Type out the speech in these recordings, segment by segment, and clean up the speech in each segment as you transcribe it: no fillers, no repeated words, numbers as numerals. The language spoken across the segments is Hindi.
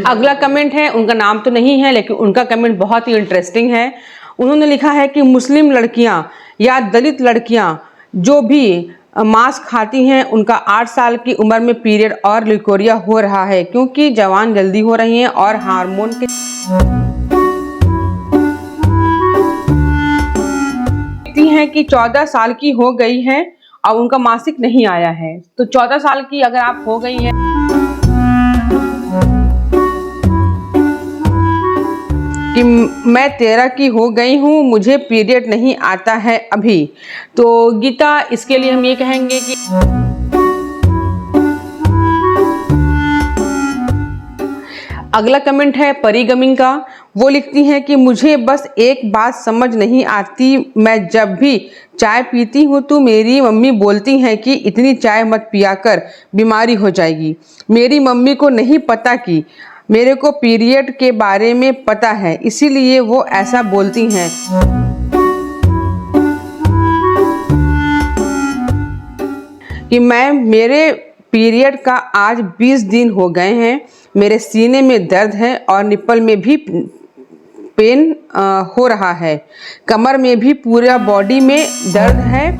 अगला कमेंट है, उनका नाम तो नहीं है लेकिन उनका कमेंट बहुत ही इंटरेस्टिंग है। उन्होंने लिखा है कि मुस्लिम लड़कियां या दलित लड़कियां जो भी मांस खाती हैं उनका 8 साल की उम्र में पीरियड और लिकोरिया हो रहा है क्योंकि जवान जल्दी हो रही हैं और हार्मोन के कहती हैं कि 14 साल की हो गई है और उनका मासिक नहीं आया है। तो 14 साल की अगर आप हो गई हैं कि मैं 13 की हो गई हूँ, मुझे पीरियड नहीं आता है अभी, तो गीता इसके लिए हम ये कहेंगे कि अगला कमेंट है परी गमिंग का। वो लिखती हैं कि मुझे बस एक बात समझ नहीं आती, मैं जब भी चाय पीती हूँ तो मेरी मम्मी बोलती हैं कि इतनी चाय मत पिया कर, बीमारी हो जाएगी। मेरी मम्मी को नहीं पता कि मेरे को पीरियड के बारे में पता है, इसीलिए वो ऐसा बोलती हैं। कि मेरे पीरियड का आज 20 दिन हो गए हैं, मेरे सीने में दर्द है और निप्पल में भी पेन हो रहा है, कमर में भी, पूरा बॉडी में दर्द है।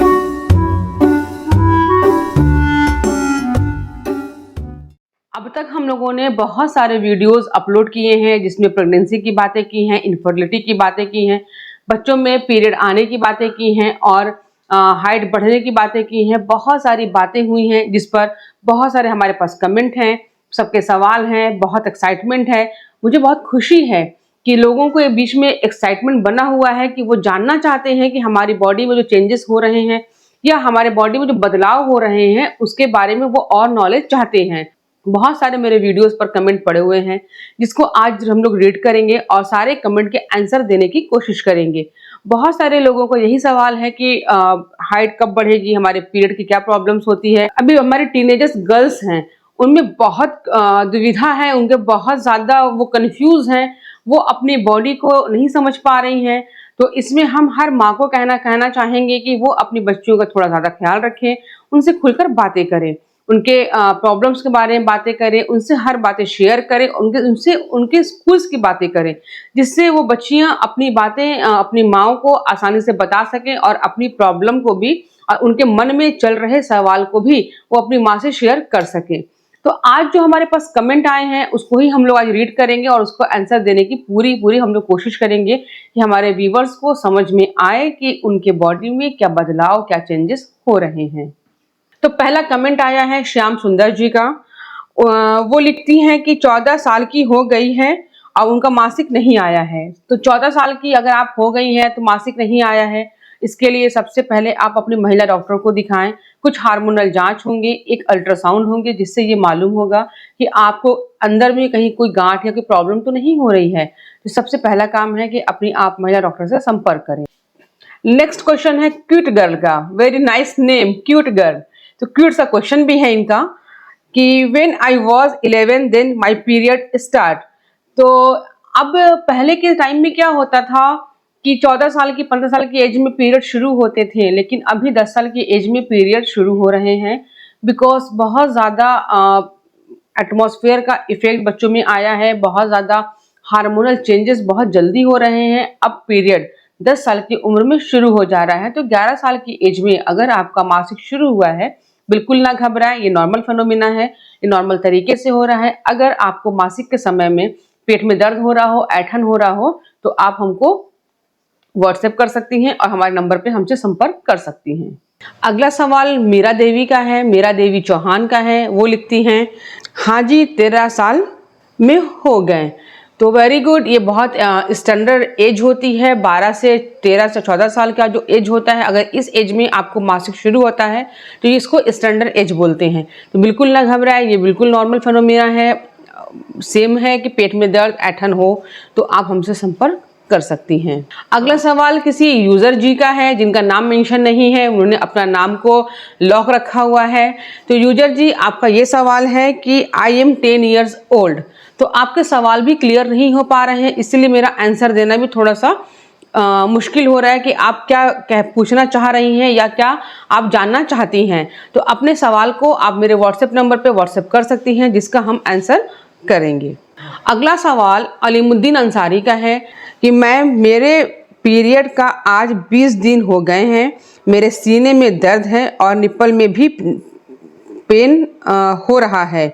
अब तक हम लोगों ने बहुत सारे वीडियोस अपलोड किए हैं जिसमें प्रेगनेंसी की बातें की हैं, इनफर्टिलिटी की बातें की हैं, बच्चों में पीरियड आने की बातें की हैं और हाइट बढ़ने की बातें की हैं। बहुत सारी बातें हुई हैं जिस पर बहुत सारे हमारे पास कमेंट हैं, सबके सवाल हैं, बहुत एक्साइटमेंट है। मुझे बहुत खुशी है कि लोगों को बीच में एक्साइटमेंट बना हुआ है कि वो जानना चाहते हैं कि हमारी बॉडी में जो चेंजेस हो रहे हैं या हमारे बॉडी में जो बदलाव हो रहे हैं उसके बारे में वो और नॉलेज चाहते हैं। बहुत सारे मेरे वीडियोस पर कमेंट पड़े हुए हैं जिसको आज हम लोग रीड करेंगे और सारे कमेंट के आंसर देने की कोशिश करेंगे। बहुत सारे लोगों को यही सवाल है कि हाइट कब बढ़ेगी, हमारे पीरियड की क्या प्रॉब्लम्स होती है। अभी हमारे टीनेजर्स गर्ल्स हैं उनमें बहुत दुविधा है, उनके बहुत ज़्यादा वो कंफ्यूज हैं, वो अपनी बॉडी को नहीं समझ पा रही हैं। तो इसमें हम हर माँ को कहना चाहेंगे कि वो अपनी बच्चियों का थोड़ा ज़्यादा ख्याल रखें, उनसे खुलकर बातें करें, उनके प्रॉब्लम्स के बारे में बातें करें, उनसे हर बातें शेयर करें, उनसे उनके स्कूल्स की बातें करें, जिससे वो बच्चियां अपनी बातें अपनी माँओं को आसानी से बता सकें और अपनी प्रॉब्लम को भी और उनके मन में चल रहे सवाल को भी वो अपनी माँ से शेयर कर सकें। तो आज जो हमारे पास कमेंट आए हैं उसको ही हम लोग आज रीड करेंगे और उसको आंसर देने की पूरी हम लोग कोशिश करेंगे कि हमारे व्यूवर्स को समझ में आए कि उनके बॉडी में क्या बदलाव, क्या चेंजेस हो रहे हैं। तो पहला कमेंट आया है श्याम सुंदर जी का। वो लिखती हैं कि 14 साल की हो गई है और उनका मासिक नहीं आया है। तो 14 साल की अगर आप हो गई हैं तो मासिक नहीं आया है, इसके लिए सबसे पहले आप अपने महिला डॉक्टर को दिखाएं। कुछ हार्मोनल जांच होंगे, एक अल्ट्रासाउंड होंगे जिससे ये मालूम होगा कि आपको अंदर में कहीं कोई गांठ या कोई प्रॉब्लम तो नहीं हो रही है। तो सबसे पहला काम है कि अपनी आप महिला डॉक्टर से संपर्क करें। नेक्स्ट क्वेश्चन है क्यूट गर्ल का। Very nice name, cute girl. तो क्यूट सा क्वेश्चन भी है इनका कि when I was 11 then my period start. तो अब पहले के टाइम में क्या होता था कि 14 साल की 15 साल की एज में पीरियड शुरू होते थे, लेकिन अभी 10 साल की एज में पीरियड शुरू हो रहे हैं बिकॉज बहुत ज़्यादा एटमॉस्फेयर का इफेक्ट बच्चों में आया है, बहुत ज़्यादा हार्मोनल चेंजेस बहुत जल्दी हो रहे हैं। अब पीरियड 10 साल की उम्र में शुरू हो जा रहा है। तो 11 साल की एज में अगर आपका मासिक शुरू हुआ है, बिल्कुल ना घबराएं, ये नॉर्मल फिनोमिना है, ये नॉर्मल तरीके से हो रहा है। अगर आपको मासिक के समय में पेट में दर्द हो रहा हो, ऐठन हो रहा हो, तो आप हमको व्हाट्सएप कर सकती हैं और हमारे नंबर पे हमसे संपर्क कर सकती हैं। अगला सवाल मीरा देवी का है, मीरा देवी चौहान का है। वो लिखती हैं हाँ जी 13 साल में हो गए। तो वेरी गुड, ये बहुत स्टैंडर्ड एज होती है। 12 से 13 से 14 साल का जो एज होता है, अगर इस एज में आपको मासिक शुरू होता है तो इसको स्टैंडर्ड एज बोलते हैं। तो बिल्कुल ना घबराए, ये बिल्कुल नॉर्मल फिनोमिना है। सेम है कि पेट में दर्द, ऐठन हो तो आप हमसे संपर्क कर सकती हैं। अगला सवाल किसी यूजर जी का है जिनका नाम मेंशन नहीं है, उन्होंने अपना नाम को लॉक रखा हुआ है। तो यूजर जी, आपका ये सवाल है कि आई एम 10 ईयर्स ओल्ड। तो आपके सवाल भी क्लियर नहीं हो पा रहे हैं, इसलिए मेरा आंसर देना भी थोड़ा सा मुश्किल हो रहा है कि आप क्या पूछना चाह रही हैं या क्या आप जानना चाहती हैं। तो अपने सवाल को आप मेरे व्हाट्सएप नंबर पे व्हाट्सएप कर सकती हैं जिसका हम आंसर करेंगे। अगला सवाल अलीमुद्दीन अंसारी का है कि मैम मेरे पीरियड का आज 20 दिन हो गए हैं, मेरे सीने में दर्द है और निप्पल में भी पेन हो रहा है,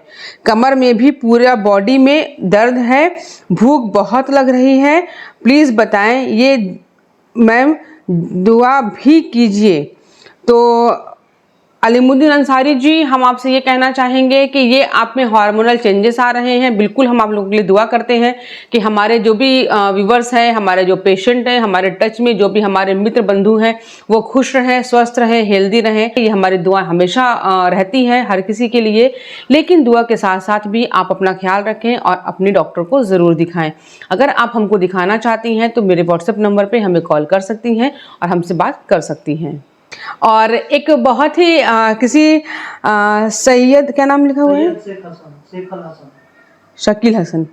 कमर में भी, पूरा बॉडी में दर्द है, भूख बहुत लग रही है, प्लीज़ बताएं ये मैम दुआ भी कीजिए। तो अलीमुद्दीन अंसारी जी, हम आपसे ये कहना चाहेंगे कि ये आप में हार्मोनल चेंजेस आ रहे हैं। बिल्कुल हम आप लोगों के लिए दुआ करते हैं कि हमारे जो भी व्यूवर्स हैं, हमारे जो पेशेंट हैं, हमारे टच में जो भी हमारे मित्र बंधु हैं, वो खुश रहें, स्वस्थ रहें, हेल्दी रहें। ये हमारी दुआ हमेशा रहती है हर किसी के लिए, लेकिन दुआ के साथ साथ भी आप अपना ख्याल रखें और अपने डॉक्टर को ज़रूर दिखाएं। अगर आप हमको दिखाना चाहती हैं तो मेरे व्हाट्सएप नंबर पर हमें कॉल कर सकती हैं और हमसे बात कर सकती हैं। और एक बहुत ही किसी सैयद, क्या नाम लिखा हुआ है, शकील हसन,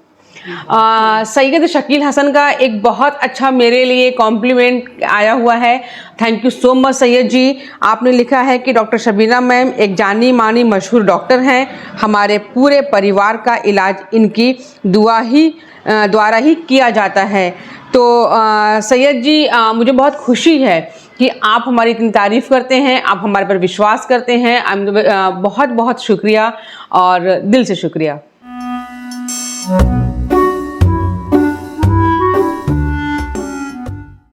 सैयद शकील हसन का एक बहुत अच्छा मेरे लिए कॉम्प्लीमेंट आया हुआ है। Thank you so much Syed ji. आपने लिखा है कि डॉक्टर शबीना मैम एक जानी मानी मशहूर डॉक्टर हैं, हमारे पूरे परिवार का इलाज इनकी दुआ ही द्वारा ही किया जाता है। तो सैयद जी, मुझे बहुत खुशी है कि आप हमारी इतनी तारीफ़ करते हैं, आप हमारे पर विश्वास करते हैं। बहुत बहुत शुक्रिया और दिल से शुक्रिया।